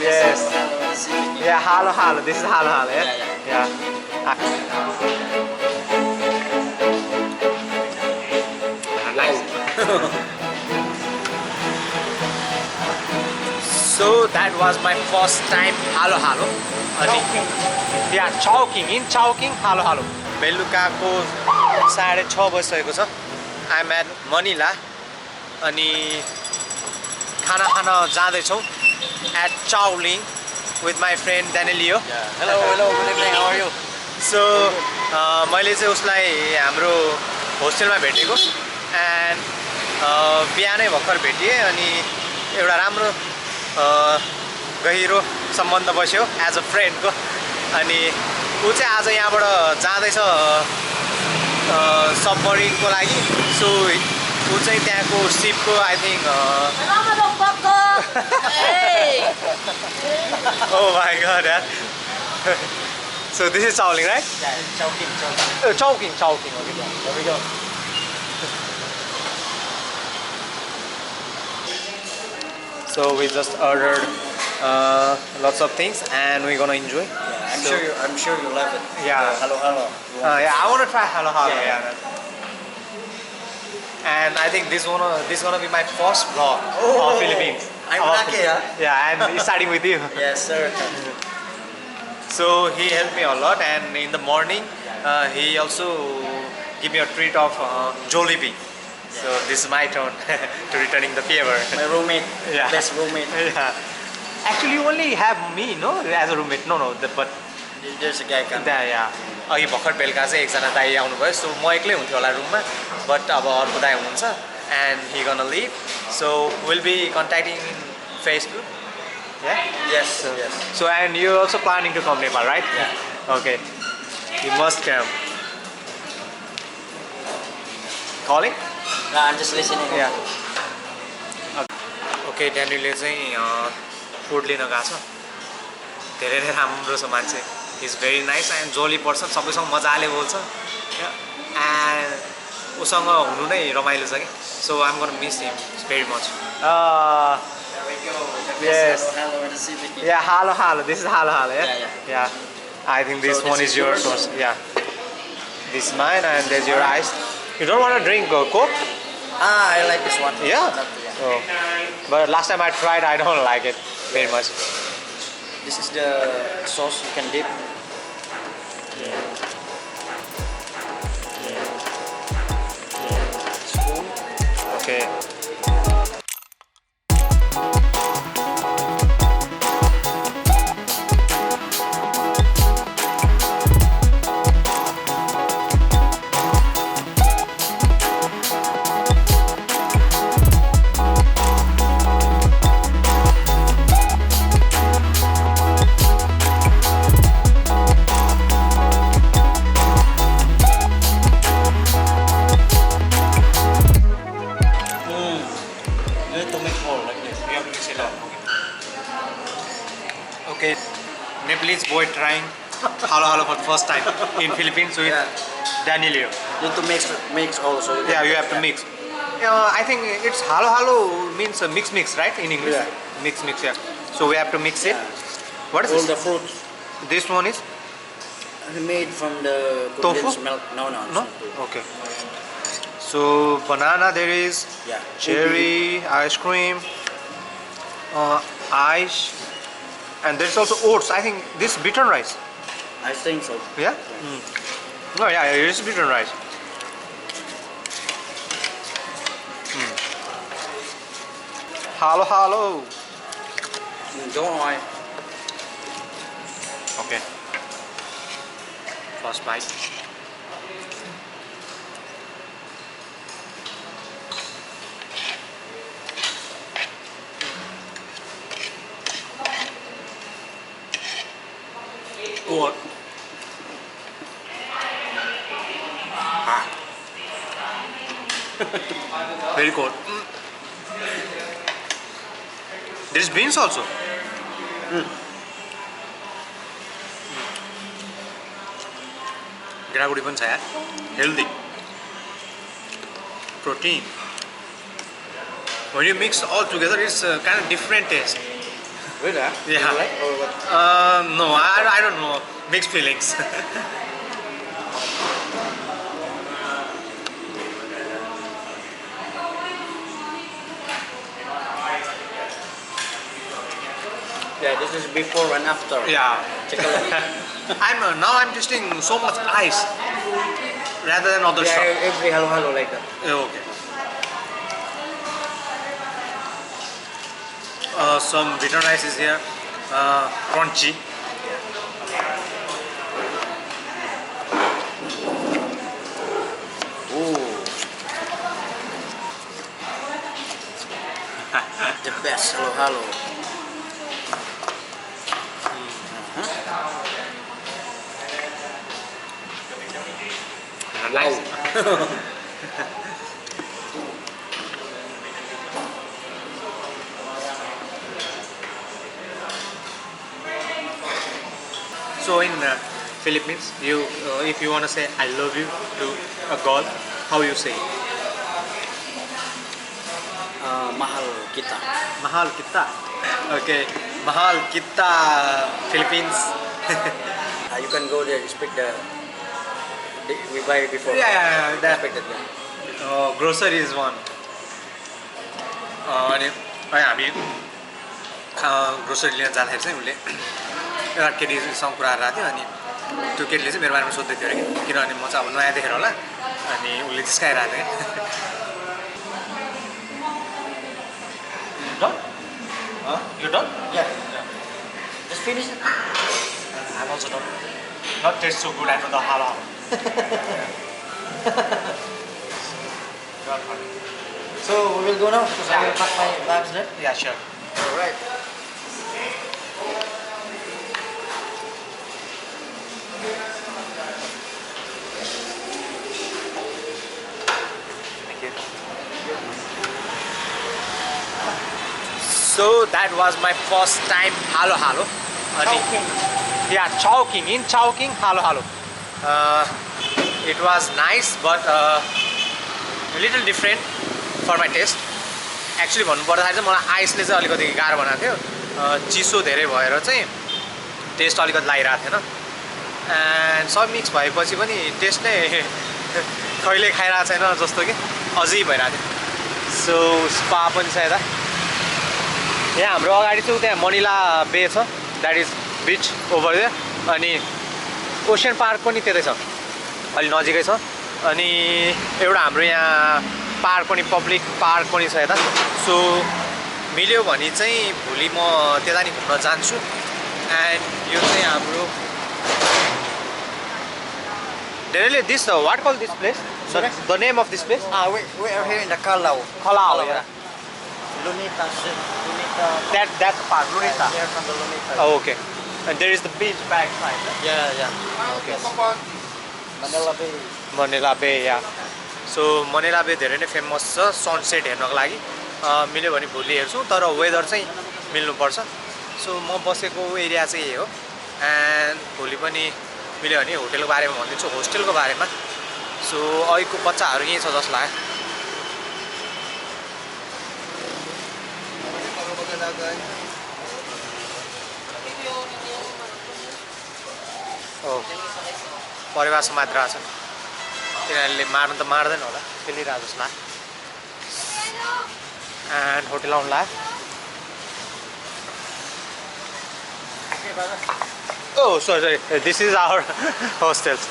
Yes. Yeah, halo halo. This is halo halo. Yeah. Yeah. Nice. So that was my first time halo halo. Yeah, Chowking. In Chowking, halo halo. बेलुकाको 6:30 बजिसकेको छ. I'm at Manila. अनि खाना खान जाँदैछौँ at Chowking with my friend Danielio. Yeah. Hello, good evening. How are you? So मैले चाहिँ उसलाई हाम्रो होस्टेलमा भेटेको एन्ड बिहानै भर्खर भेटिएँ अनि एउटा राम्रो गहिरो सम्बन्ध बस्यो एज अ फ्रेन्डको. अनि ऊ चाहिँ आज यहाँबाट जाँदैछ सबमरिनको लागि. सो ऊ चाहिँ त्यहाँको सिपको I think oh my god, yeah. So this is Chowking, right? Yeah, Chowking. Chowking. Okay, there we go. So we just ordered lots of things and we're gonna enjoy. Yeah, I'm So- sure you love it. Yeah. Hello. Yeah, I wanna try halo halo. Yeah. Yeah. And I think this gonna be my first vlog of Philippines. I'm About lucky, huh? Yeah, and starting with you. Yes, sir. So he helped me a lot, and in the morning he also give me a treat of Jollibee. So this is my turn to returning the favor. My roommate. Yeah. Best roommate. Yeah. Actually, you only have me, no, as a roommate. No, but There's a guy coming. yeah. अघि भर्खर बेलुका चाहिँ एकजना दाइ आउनुभयो. सो म एक्लै हुन्थ्यो होला रुममा, बट अब अर्को दाइ हुनुहुन्छ end he गonna leave. So we'll be contacting in Facebook. Yeah. Yes. So and you're also planning to come Nepal, right? Yeah. Okay. You must come. Calling? No, I'm just listening. Yeah. Okay, Danielले चाहिँ food लिन गएको छ. धेरै नै राम्रो छ मान्छे. He's very nice and jolly person. सबैसँग मजाले बोल्छ. And उसँग हुनु नै रमाइलो छ कि. So I'm gonna miss him very much. There we go. Yes. Hello, in the city. Yeah, halo halo. This is halo halo. Yeah. Yeah. I think this So one this is is yours. yours? Yeah. This is mine and there's your ice. You don't want to drink Coke? I like this one. Yeah. Yeah. Oh. But last time I tried, I don't like it very much. This is the sauce you can dip. Spoon. Okay. You need to make all like this. You have to mix it up. Okay. Nepalese boy trying halo halo for the first time in Philippines with Yeah. Danielio. You need to mix also. Yeah, you have to mix. I think it's halo halo means a mix, right? In English. Yeah. Mix, yeah. So we have to mix it. Yeah. What is All this? the fruits This one is made from the Tofu? condensed milk. No, it's no. not tofu. Okay. So banana there is, Yeah. cherry, ice cream, ice, and there's also oats. I think this bitter rice. I think so. Yeah. No, yeah, it is bitter rice. Halo halo. Don't worry. Okay. First bite. Good. Very good. There is beans also. Gravity पनि छ यार. Healthy. Protein. When you mix all together, it's kind of different taste. Good, huh? Yeah. You like or what? No, I don't know. Mixed feelings. Yeah, this is before and after. Yeah. Check a look. I'm tasting so much ice rather than other stuff. Yeah, every halo like that. Okay. Some bitter rice is here. Crunchy. Ooh. The best halo. Nice. So in Philippines, if you want to say I love you to a girl, how you say? Mahal kita. Mahal kita. Okay, mahal kita Philippines. You can go there, speak we buy before. Yeah, that. Expect that. Grocery is one. अनि हामी grocery लिन जाँदाखेरि चाहिँ उसले एउटा केटीसँग कुरा गरेको थियो अनि त्यो केटीले चाहिँ मेरो बारेमा सोध्दै थियो अरे कि किनभने म चाहिँ अब नयाँ देखेर होला अनि उसले जिस्काइरहेको थियो क्या You done? Yeah. Just finish it. I'm also done. Not taste so good, I know the halal. So we will go now because I will pack my bags there. Yeah, sure. Alright. Thank you. So that was my first time halo. Chowking. Yeah, Chowking. In Chowking, halo. It was nice, but a little different for my taste. Actually भन्नुपर्दाखेरि चाहिँ मलाई आइसले चाहिँ अलिकति गाह्रो बनाएको थियो चिसो धेरै भएर चाहिँ टेस्ट अलिकति लागिरहेको थिएन एन्ड सब मिक्स भएपछि पनि टेस्ट नै कहिले खाइरहेको छैन जस्तो कि अझै भइरहेको थियो सो स्पा पनि छ यता यहाँ हाम्रो अगाडि चाहिँ त्यहाँ मनिला बे छ that is beach over there अनि ओसियन पार्क पनि त्यतै छ अलि नजिकै छ अनि एउटा हाम्रो यहाँ पार्क पनि पब्लिक पार्क पनि छ यता सो मिल्यो भने चाहिँ भोलि म त्यता नि घुम्न जान्छु एन्ड यो चाहिँ हाम्रो धेरै दिस वाट कल this place the name of this place We are here in the Kalau. Kalau, yeah. Lunita. That's the park, Lunita. Here from the Lunita. Oh, okay. And there is the beach backside. Yeah. Okay. Manila Bay. Manila Bay, yeah. So Manila Bay धेरै नै famous छ sunset हेर्नको लागि मिल्यो भने भोलि हेर्छु तर weather चाहिँ मिल्नुपर्छ सो म बसेको एरिया चाहिँ यही हो एन्ड भोलि पनि मिल्यो भने होटेलको बारेमा भनिदिन्छु होस्टेलको बारेमा सो अहिलेको बच्चाहरू यहीँ छ जस्तो लाग्यो परिवार समाज रहेछ तिनीहरूले मार्न त मार्दैन होला खेलिरहेको जस्तो लाग्यो एन्ड होटेल आउनु लाग्यो Oh, sorry. This is our hostels.